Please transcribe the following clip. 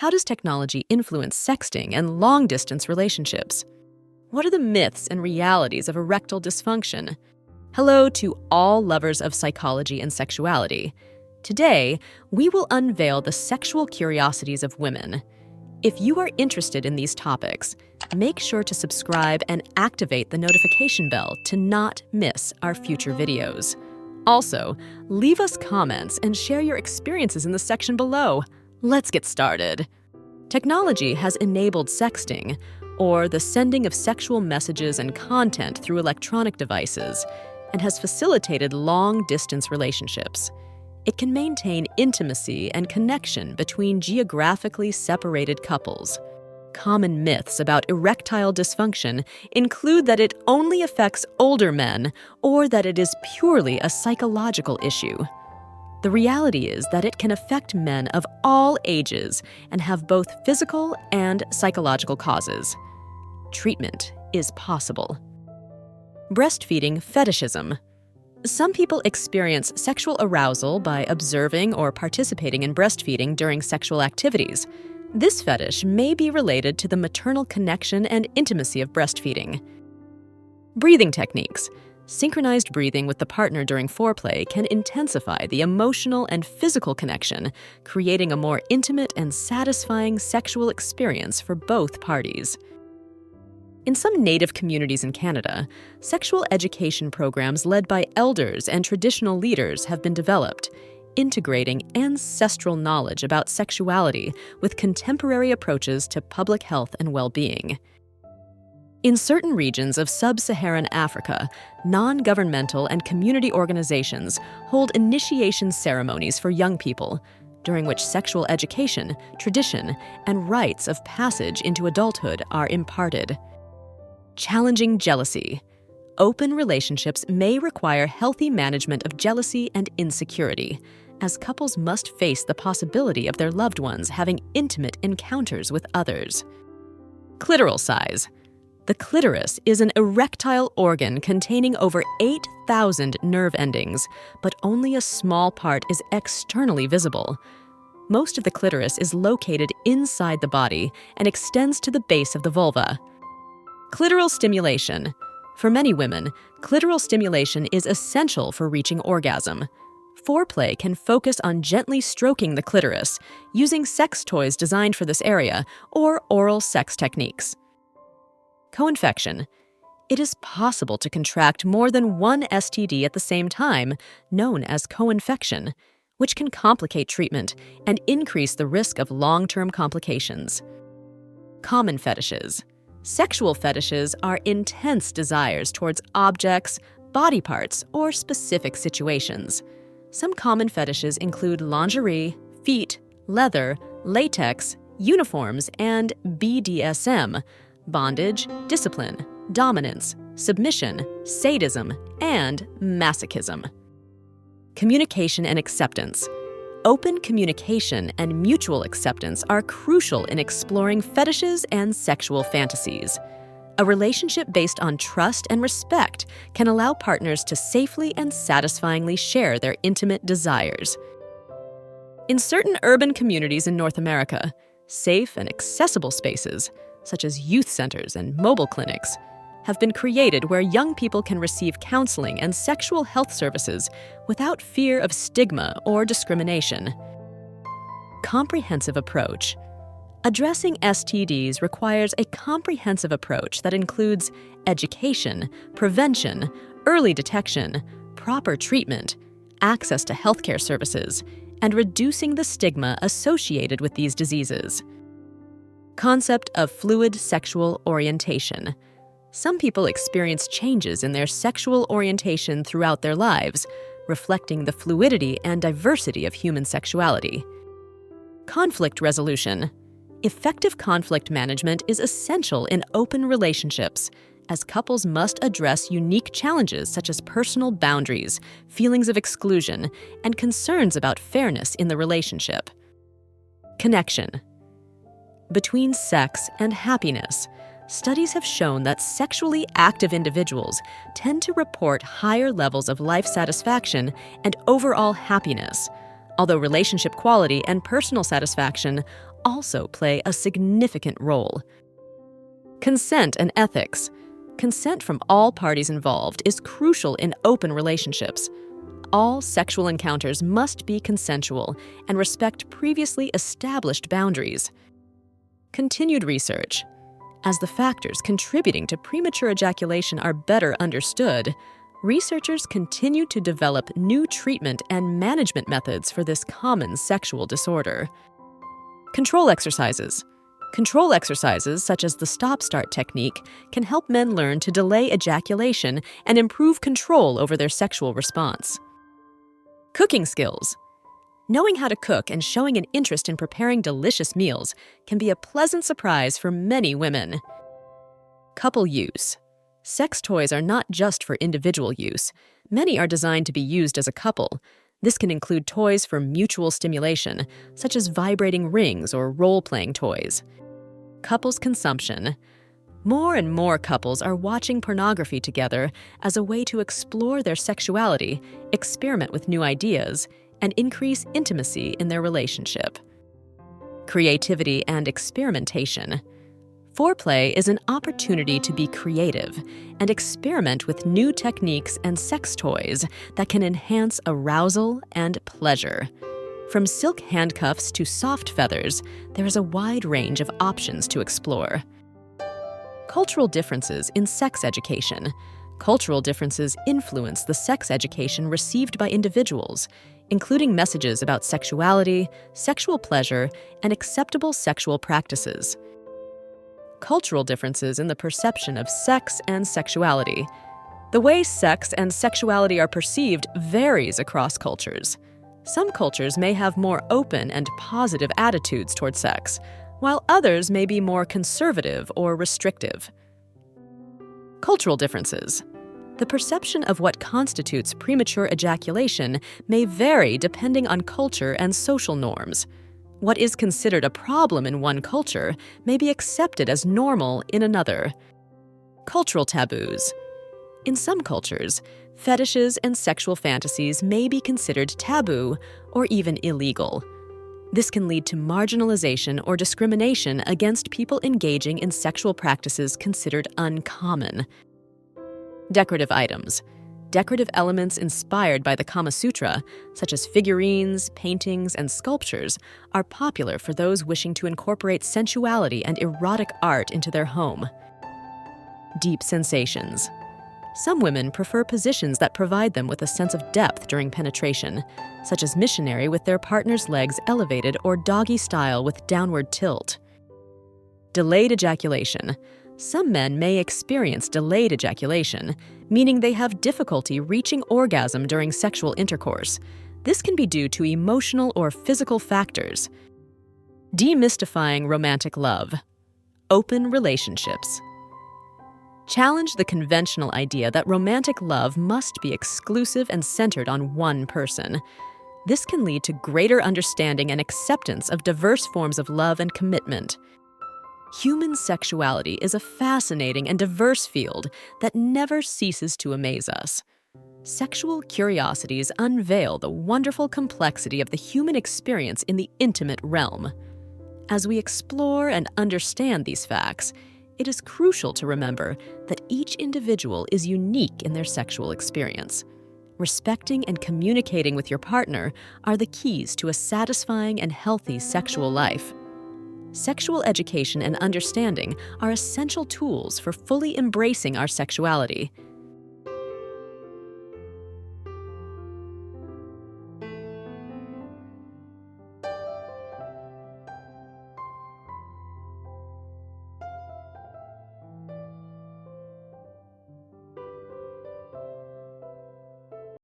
How does technology influence sexting and long-distance relationships? What are the myths and realities of erectile dysfunction? Hello to all lovers of psychology and sexuality. Today, we will unveil the sexual curiosities of women. If you are interested in these topics, make sure to subscribe and activate the notification bell to not miss our future videos. Also, leave us comments and share your experiences in the section below. Let's get started. Technology has enabled sexting, or the sending of sexual messages and content through electronic devices, and has facilitated long-distance relationships. It can maintain intimacy and connection between geographically separated couples. Common myths about erectile dysfunction include that it only affects older men or that it is purely a psychological issue. The reality is that it can affect men of all ages and have both physical and psychological causes. Treatment is possible. Breastfeeding fetishism. Some people experience sexual arousal by observing or participating in breastfeeding during sexual activities. This fetish may be related to the maternal connection and intimacy of breastfeeding. Breathing techniques. Synchronized breathing with the partner during foreplay can intensify the emotional and physical connection, creating a more intimate and satisfying sexual experience for both parties. In some Native communities in Canada, sexual education programs led by elders and traditional leaders have been developed, integrating ancestral knowledge about sexuality with contemporary approaches to public health and well-being. In certain regions of sub-Saharan Africa, non-governmental and community organizations hold initiation ceremonies for young people, during which sexual education, tradition, and rites of passage into adulthood are imparted. Challenging jealousy. Open relationships may require healthy management of jealousy and insecurity, as couples must face the possibility of their loved ones having intimate encounters with others. Clitoral size. The clitoris is an erectile organ containing over 8,000 nerve endings, but only a small part is externally visible. Most of the clitoris is located inside the body and extends to the base of the vulva. Clitoral stimulation. For many women, clitoral stimulation is essential for reaching orgasm. Foreplay can focus on gently stroking the clitoris, using sex toys designed for this area, or oral sex techniques. Co-infection. It is possible to contract more than one STD at the same time, known as co-infection, which can complicate treatment and increase the risk of long-term complications. Common fetishes. Sexual fetishes are intense desires towards objects, body parts, or specific situations. Some common fetishes include lingerie, feet, leather, latex, uniforms, and BDSM, bondage, discipline, dominance, submission, sadism, and masochism. Communication and acceptance. Open communication and mutual acceptance are crucial in exploring fetishes and sexual fantasies. A relationship based on trust and respect can allow partners to safely and satisfyingly share their intimate desires. In certain urban communities in North America, safe and accessible spaces, such as youth centers and mobile clinics, have been created where young people can receive counseling and sexual health services without fear of stigma or discrimination. Comprehensive approach. Addressing STDs requires a comprehensive approach that includes education, prevention, early detection, proper treatment, access to healthcare services, and reducing the stigma associated with these diseases. Concept of fluid sexual orientation. Some people experience changes in their sexual orientation throughout their lives, reflecting the fluidity and diversity of human sexuality. Conflict resolution. Effective conflict management is essential in open relationships, as couples must address unique challenges such as personal boundaries, feelings of exclusion, and concerns about fairness in the relationship. Connection. Between sex and happiness, studies have shown that sexually active individuals tend to report higher levels of life satisfaction and overall happiness, although relationship quality and personal satisfaction also play a significant role. Consent and ethics. Consent from all parties involved is crucial in open relationships. All sexual encounters must be consensual and respect previously established boundaries. Continued research. As the factors contributing to premature ejaculation are better understood, researchers continue to develop new treatment and management methods for this common sexual disorder. Control exercises. Control exercises, such as the stop-start technique, can help men learn to delay ejaculation and improve control over their sexual response. Cooking skills. Knowing how to cook and showing an interest in preparing delicious meals can be a pleasant surprise for many women. Couple use. Sex toys are not just for individual use. Many are designed to be used as a couple. This can include toys for mutual stimulation, such as vibrating rings or role-playing toys. Couples consumption. More and more couples are watching pornography together as a way to explore their sexuality, experiment with new ideas, and increase intimacy in their relationship. Creativity and experimentation. Foreplay is an opportunity to be creative and experiment with new techniques and sex toys that can enhance arousal and pleasure. From silk handcuffs to soft feathers, there is a wide range of options to explore. Cultural differences in sex education. Cultural differences influence the sex education received by individuals, including messages about sexuality, sexual pleasure, and acceptable sexual practices. Cultural differences in the perception of sex and sexuality. The way sex and sexuality are perceived varies across cultures. Some cultures may have more open and positive attitudes toward sex, while others may be more conservative or restrictive. Cultural differences. The perception of what constitutes premature ejaculation may vary depending on culture and social norms. What is considered a problem in one culture may be accepted as normal in another. Cultural taboos. In some cultures, fetishes and sexual fantasies may be considered taboo or even illegal. This can lead to marginalization or discrimination against people engaging in sexual practices considered uncommon. Decorative items. Decorative elements inspired by the Kama Sutra, such as figurines, paintings, and sculptures, are popular for those wishing to incorporate sensuality and erotic art into their home. Deep sensations. Some women prefer positions that provide them with a sense of depth during penetration, such as missionary with their partner's legs elevated or doggy style with downward tilt. Delayed ejaculation. Some men may experience delayed ejaculation, meaning they have difficulty reaching orgasm during sexual intercourse. This can be due to emotional or physical factors. Demystifying romantic love. Open relationships. Challenge the conventional idea that romantic love must be exclusive and centered on one person. This can lead to greater understanding and acceptance of diverse forms of love and commitment. Human sexuality is a fascinating and diverse field that never ceases to amaze us. Sexual curiosities unveil the wonderful complexity of the human experience in the intimate realm. As we explore and understand these facts, it is crucial to remember that each individual is unique in their sexual experience. Respecting and communicating with your partner are the keys to a satisfying and healthy sexual life. Sexual education and understanding are essential tools for fully embracing our sexuality.